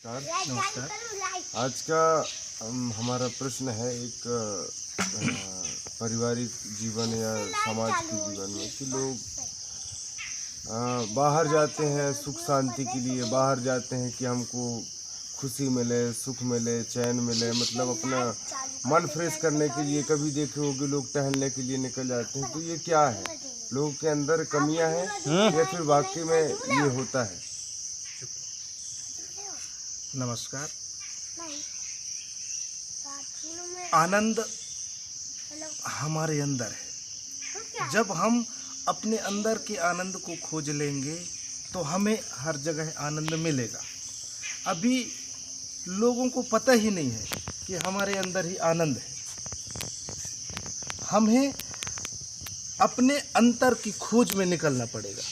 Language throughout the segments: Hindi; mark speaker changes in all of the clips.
Speaker 1: नमस्कार।
Speaker 2: नमस्कार।
Speaker 1: आज का हमारा प्रश्न है एक पारिवारिक जीवन या समाज के जीवन में कि लोग बाहर जाते हैं सुख शांति के लिए, बाहर जाते हैं कि हमको खुशी मिले, सुख मिले, चैन मिले, मतलब अपना मन फ्रेश करने के लिए। कभी देखे होगे लोग टहलने के लिए निकल जाते हैं, तो ये क्या है? लोगों के अंदर कमियां हैं या फिर वाकई में ये होता है?
Speaker 2: नमस्कार। आनंद हमारे अंदर है। जब हम अपने अंदर के आनंद को खोज लेंगे तो हमें हर जगह आनंद मिलेगा। अभी लोगों को पता ही नहीं है कि हमारे अंदर ही आनंद है। हमें अपने अंतर की खोज में निकलना पड़ेगा,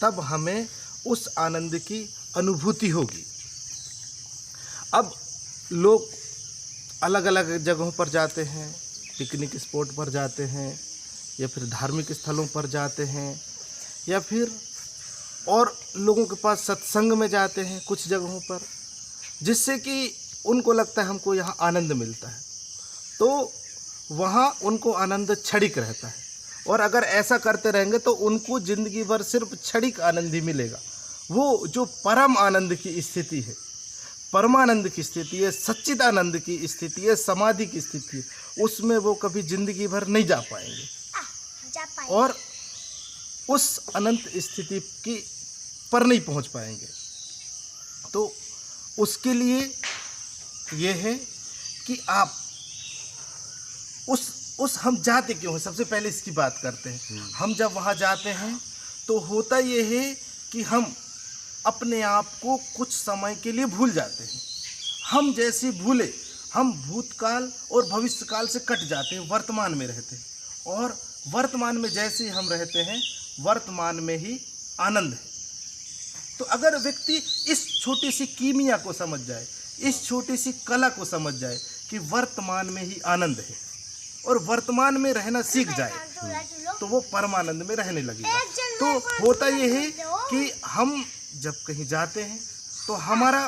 Speaker 2: तब हमें उस आनंद की अनुभूति होगी। अब लोग अलग अलग जगहों पर जाते हैं, पिकनिक स्पॉट पर जाते हैं, या फिर धार्मिक स्थलों पर जाते हैं, या फिर और लोगों के पास सत्संग में जाते हैं कुछ जगहों पर, जिससे कि उनको लगता है हमको यहाँ आनंद मिलता है। तो वहाँ उनको आनंद क्षणिक रहता है, और अगर ऐसा करते रहेंगे तो उनको ज़िंदगी भर सिर्फ क्षणिक आनंद ही मिलेगा। वो जो परम आनंद की स्थिति है, परमानंद की स्थिति है, सच्चिदानंद की स्थिति है, समाधि की स्थिति है, उसमें वो कभी ज़िंदगी भर नहीं जा पाएंगे और उस अनंत स्थिति की पर नहीं पहुंच पाएंगे। तो उसके लिए ये है कि आप उस हम जाते क्यों हैं, सबसे पहले इसकी बात करते हैं। हम जब वहाँ जाते हैं तो होता ये है कि हम अपने आप को कुछ समय के लिए भूल जाते हैं। हम जैसे भूले, हम भूतकाल और भविष्यकाल से कट जाते हैं, वर्तमान में रहते हैं, और वर्तमान में जैसे ही हम रहते हैं, वर्तमान में ही आनंद है। तो अगर व्यक्ति इस छोटी सी कीमिया को समझ जाए, इस छोटी सी कला को समझ जाए कि वर्तमान में ही आनंद है, और वर्तमान में रहना सीख जाए, तो वो परमानंद में रहने लगेगा। तो होता ये है कि हम जब कहीं जाते हैं तो हमारा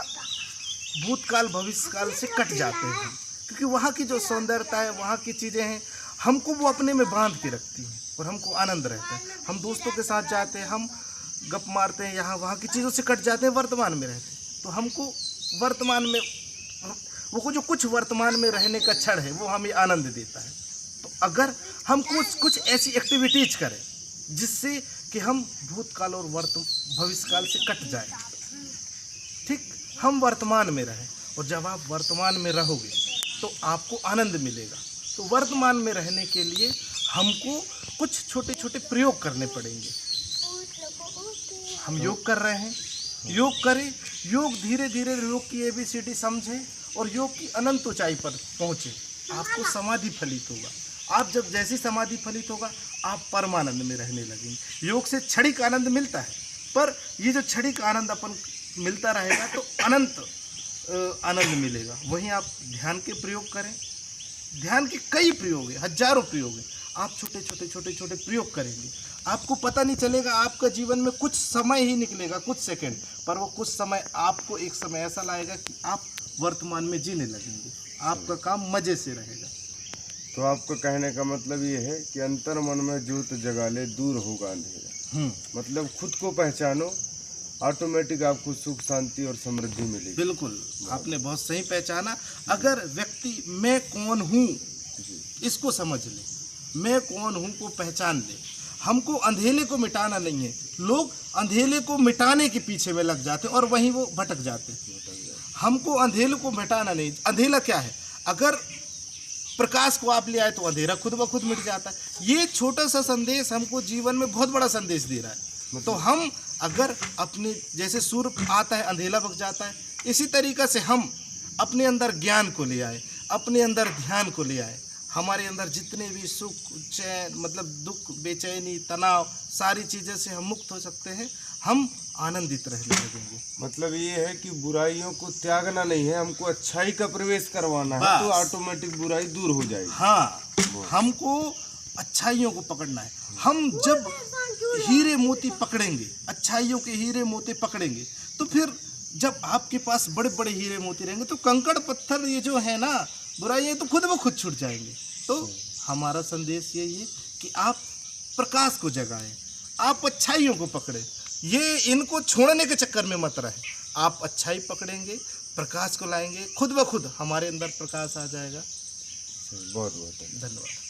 Speaker 2: भूतकाल भविष्यकाल से कट जाते हैं, क्योंकि वहाँ की जो सौंदर्यता है, वहाँ की चीज़ें हैं, हमको वो अपने में बांध के रखती हैं और हमको आनंद रहता है। हम दोस्तों के साथ जाते हैं, हम गप मारते हैं, यहाँ वहाँ की चीज़ों से कट जाते हैं, वर्तमान में रहते हैं। तो हमको वर्तमान में वो जो कुछ वर्तमान में रहने का क्षण है, वो हमें आनंद देता है। तो अगर हम कुछ ऐसी एक्टिविटीज करें जिससे कि हम भूतकाल और भविष्यकाल से कट जाएं, ठीक, हम वर्तमान में रहें, और जब आप वर्तमान में रहोगे तो आपको आनंद मिलेगा। तो वर्तमान में रहने के लिए हमको कुछ छोटे छोटे प्रयोग करने पड़ेंगे। हम योग कर रहे हैं, योग करें, योग धीरे धीरे योग की ABCD समझें और योग की अनंत ऊंचाई पर पहुँचे। आपको समाधि फलित होगा। आप जब जैसी समाधि फलित होगा, आप परमानंद में रहने लगेंगे। योग से क्षणिक आनंद मिलता है, पर ये जो क्षणिक आनंद अपन मिलता रहेगा तो अनंत आनंद मिलेगा। वहीं आप ध्यान के प्रयोग करें, ध्यान के कई प्रयोग हैं, हजारों प्रयोग हैं। आप छोटे छोटे प्रयोग करेंगे, आपको पता नहीं चलेगा, आपका जीवन में कुछ समय ही निकलेगा, कुछ सेकंड, पर वो कुछ समय आपको एक समय ऐसा लाएगा कि आप वर्तमान में जीने लगेंगे, आपका काम मज़े से रहेगा।
Speaker 1: तो आपका कहने का मतलब ये है कि अंतर मन में ज्योत जगा ले, दूर होगा अंधेरा। मतलब खुद को पहचानो, ऑटोमेटिक आपको सुख शांति और समृद्धि मिलेगी।
Speaker 2: बिल्कुल, आपने बहुत सही पहचाना। अगर व्यक्ति मैं कौन हूँ इसको समझ ले, मैं कौन हूँ को पहचान ले। हमको अंधेले को मिटाना नहीं है। लोग अंधेले को मिटाने के पीछे में लग जाते और वहीं वो भटक जाते। हमको अंधेले को मिटाना नहीं। अंधेला क्या है? अगर प्रकाश को आप ले आए तो अंधेरा खुद ब खुद मिट जाता है। ये छोटा सा संदेश हमको जीवन में बहुत बड़ा संदेश दे रहा है। तो हम अगर अपने जैसे सूर्य आता है अंधेला भग जाता है, इसी तरीक़ा से हम अपने अंदर ज्ञान को ले आए, अपने अंदर ध्यान को ले आए, हमारे अंदर जितने भी सुख चैन मतलब दुख बेचैनी तनाव सारी चीज़ें से हम मुक्त हो सकते हैं, हम आनंदित रहने लगेंगे।
Speaker 1: मतलब ये है कि बुराइयों को त्यागना नहीं है, हमको अच्छाई का प्रवेश करवाना है, तो ऑटोमेटिक बुराई दूर हो जाएगी।
Speaker 2: हाँ, हमको अच्छाइयों को पकड़ना है। हम जब हीरे मोती पकड़ेंगे, अच्छाइयों के हीरे मोती पकड़ेंगे, तो फिर जब आपके पास बड़े बड़े हीरे मोती रहेंगे तो कंकड़ पत्थर ये जो है ना बुराई तो खुद ब खुद छूट जाएंगे। तो हमारा संदेश यही है कि आप प्रकाश को जगाएं, आप अच्छाइयों को पकड़ें, ये इनको छोड़ने के चक्कर में मत रहें। आप अच्छाई पकड़ेंगे, प्रकाश को लाएंगे, खुद ब खुद हमारे अंदर प्रकाश आ जाएगा।
Speaker 1: बहुत बहुत
Speaker 2: धन्यवाद।